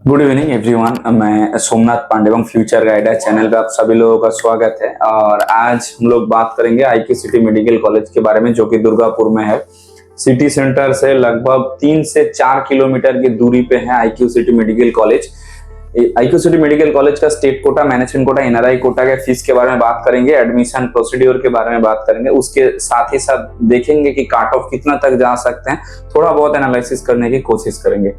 Good evening everyone. मैं सोमनाथ पांडे एवं future guide channel पे आप सभी लोगों का स्वागत है। और आज हम लोग बात करेंगे आईक्यू सिटी मेडिकल कॉलेज के बारे में, जो कि दुर्गापुर में है। सिटी सेंटर से लगभग 3 से 4 किलोमीटर की दूरी पे है IQ city medical college. IQ city medical college का state quota, management quota, NRI quota के फीस के बारे में बात करेंगे, एडमिशन प्रोसीड्योर के बारे में बात करेंगे, उसके साथ ही साथ देखेंगे कि काट ऑफ कितना तक जा सकते हैं, थोड़ा बहुत एनालिसिस करने की कोशिश करेंगे।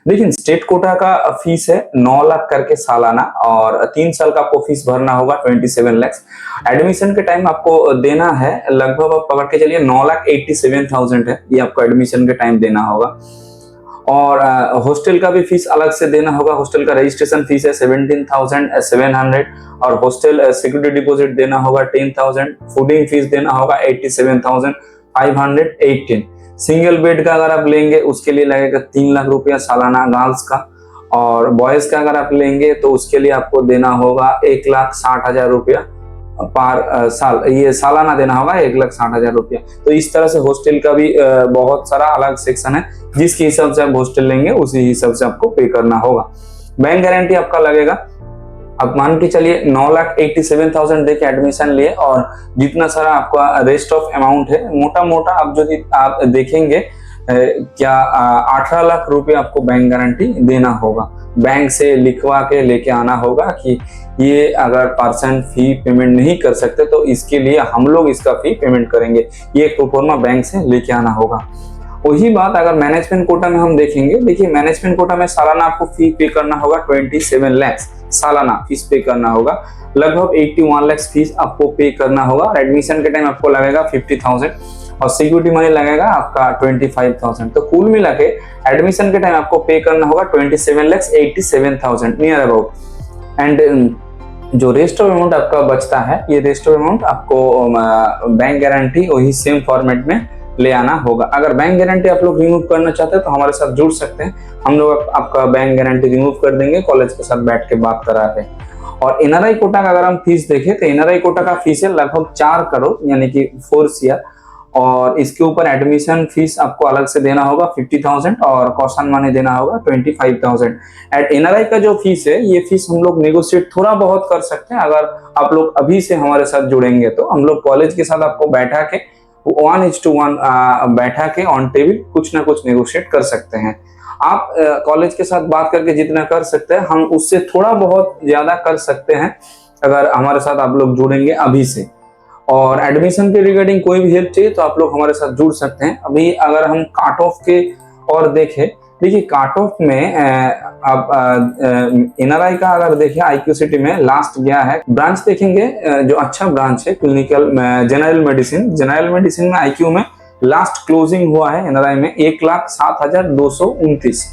लेकिन स्टेट कोटा का फीस है 9 लाख करके सालाना, और 3 साल का आपको फीस भरना होगा 27 लाख। एडमिशन के टाइम आपको देना है लगभग, आप पकड़ के चलिए 9,87,000 है, ये आपको एडमिशन के टाइम देना होगा। और हॉस्टल का भी फीस अलग से देना होगा। हॉस्टल का रजिस्ट्रेशन फीस है 17,700, और हॉस्टल सिक्योरिटी डिपॉजिट देना होगा 10,000। फूडिंग फीस देना होगा 87,518। सिंगल बेड का अगर आप लेंगे उसके लिए लगेगा 3 लाख रुपया सालाना गर्ल्स का, और बॉयज का अगर आप लेंगे तो उसके लिए आपको देना होगा 1,60,000 रुपया पर साल, ये सालाना देना होगा 1,60,000 रुपया। तो इस तरह से हॉस्टल का भी बहुत सारा अलग सेक्शन है, जिसके हिसाब से आप हॉस्टल लेंगे उसी हिसाब से आपको पे करना होगा। बैंक गारंटी आपका लगेगा, आप मान के चलिए 9,87,000 देके एडमिशन लिए, और जितना सारा आपका रेस्ट ऑफ अमाउंट है, मोटा मोटा आप जो आप देखेंगे क्या 18 लाख रुपए आपको बैंक गारंटी देना होगा। बैंक से लिखवा के लेके आना होगा कि ये अगर पर्सन फी पेमेंट नहीं कर सकते तो इसके लिए हम लोग इसका फी पेमेंट करेंगे, ये प्रोफॉर्मा बैंक से लेके आना होगा। वही बात अगर मैनेजमेंट कोटा में हम देखेंगे, देखिए मैनेजमेंट कोटा में सालाना आपको फी पे करना होगा 27 लाख सालाना फीस पे करना होगा, लगभग 81 लाख फीस आपको पे करना होगा। और एडमिशन के टाइम आपको लगेगा 50,000, और सिक्योरिटी मनी लगेगा आपका 25,000। तो कुल मिला के एडमिशन के टाइम आपको पे करना होगा 27,87,000 नियर अबाउट। एंड जो रेस्ट ऑफ अमाउंट आपका बचता है, ये रेस्ट ऑफ अमाउंट आपको बैंक गारंटी वही सेम फॉर्मेट में ले आना होगा। अगर बैंक गारंटी आप लोग रिमूव करना चाहते हैं तो हमारे साथ जुड़ सकते हैं, हम लोग आपका बैंक गारंटी रिमूव कर देंगे कॉलेज के साथ बैठ के बात करा के। और एनआरआई कोटा का अगर हम फीस देखें तो एनआरआई कोटा का फीस है लगभग 4 करोड़ यानी कि 4 CR, और इसके ऊपर एडमिशन फीस आपको अलग से देना होगा 50,000, और कॉशन मनी देना होगा 25,000। एट एनआरआई का जो फीस है, ये फीस हम लोग नेगोशिएट थोड़ा बहुत कर सकते हैं। अगर आप लोग अभी से हमारे साथ जुड़ेंगे तो हम लोग कॉलेज के साथ आपको बैठा के 1:1 बैठा के ऑन टेबल कुछ ना कुछ नेगोशिएट कर सकते हैं। आप कॉलेज के साथ बात करके जितना कर सकते हैं, हम उससे थोड़ा बहुत ज्यादा कर सकते हैं अगर हमारे साथ आप लोग जुड़ेंगे अभी से। और एडमिशन के रिगार्डिंग कोई भी हेल्प चाहिए तो आप लोग हमारे साथ जुड़ सकते हैं। अभी अगर हम काट ऑफ के और देखें, देखिए काट ऑफ में आप एनआरआई का अगर देखें आईक्यू सिटी में लास्ट गया है ब्रांच, देखेंगे जो अच्छा ब्रांच है क्लिनिकल जनरल मेडिसिन में आईक्यू में लास्ट क्लोजिंग हुआ है एनआरआई में 1,07,229,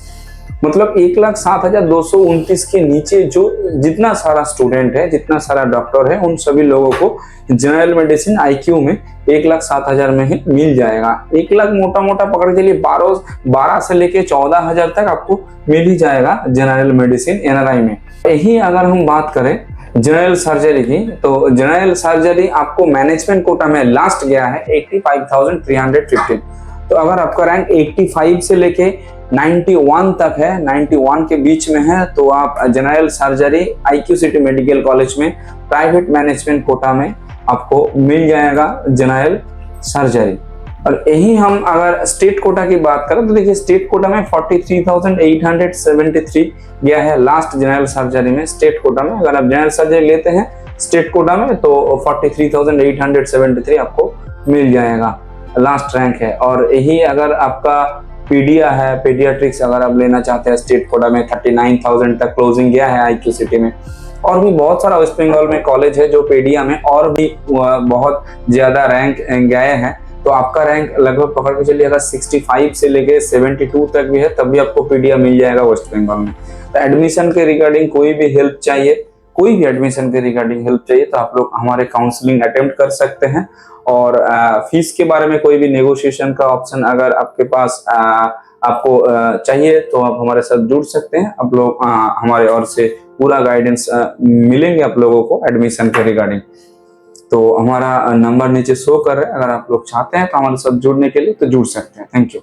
मतलब 1,07,229 के नीचे जो जितना सारा स्टूडेंट है, जितना सारा डॉक्टर है, उन सभी लोगों को जनरल मेडिसिन आईक्यू में 1,07,000 में ही मिल जाएगा। 1 लाख मोटा मोटा पकड़ के लिए 12 से लेके 14,000 तक आपको मिल ही जाएगा जनरल मेडिसिन एनआरआई में। यही अगर हम बात करें जनरल सर्जरी की, तो जनरल सर्जरी आपको मैनेजमेंट कोटा में लास्ट गया है 85,315। तो अगर आपका रैंक 85 से लेके 91 तक है, 91 के बीच में है, तो आप general surgery IQ city medical college में प्राइवेट मैनेजमेंट कोटा में आपको मिल जाएगा जनरल सर्जरी। और यही हम अगर स्टेट कोटा की बात करें तो देखिए स्टेट कोटा में 43,873 गया है लास्ट जनरल सर्जरी में। स्टेट कोटा में अगर आप जनरल सर्जरी लेते हैं स्टेट कोटा में तो 43,873 आपको मिल जाएगा, लास्ट रैंक है। और यही अगर आपका पीडिया है, पीडियाट्रिक्स अगर आप लेना चाहते हैं स्टेट कोटा में 39,000 तक क्लोजिंग गया है आईक्यू सिटी में। और भी बहुत सारा वेस्ट बंगाल में कॉलेज है जो पीडिया में और भी बहुत ज्यादा रैंक गए हैं। तो आपका रैंक लगभग पकड़ के चलिए अगर 65 से लेके 72 तक भी है तब भी आपको पीडिया मिल जाएगा वेस्ट बंगाल में। तो एडमिशन के रिगार्डिंग कोई भी हेल्प चाहिए, कोई भी एडमिशन के रिगार्डिंग हेल्प चाहिए तो आप लोग हमारे काउंसलिंग अटेम्प्ट कर सकते हैं। और फीस के बारे में कोई भी नेगोशिएशन का ऑप्शन अगर आपके पास आपको चाहिए तो आप हमारे साथ जुड़ सकते हैं। आप लोग हमारे ओर से पूरा गाइडेंस मिलेंगे आप लोगों को एडमिशन के रिगार्डिंग। तो हमारा नंबर नीचे शो कर रहा है, अगर आप लोग चाहते हैं तो हमारे साथ जुड़ने के लिए तो जुड़ सकते हैं। Thank you.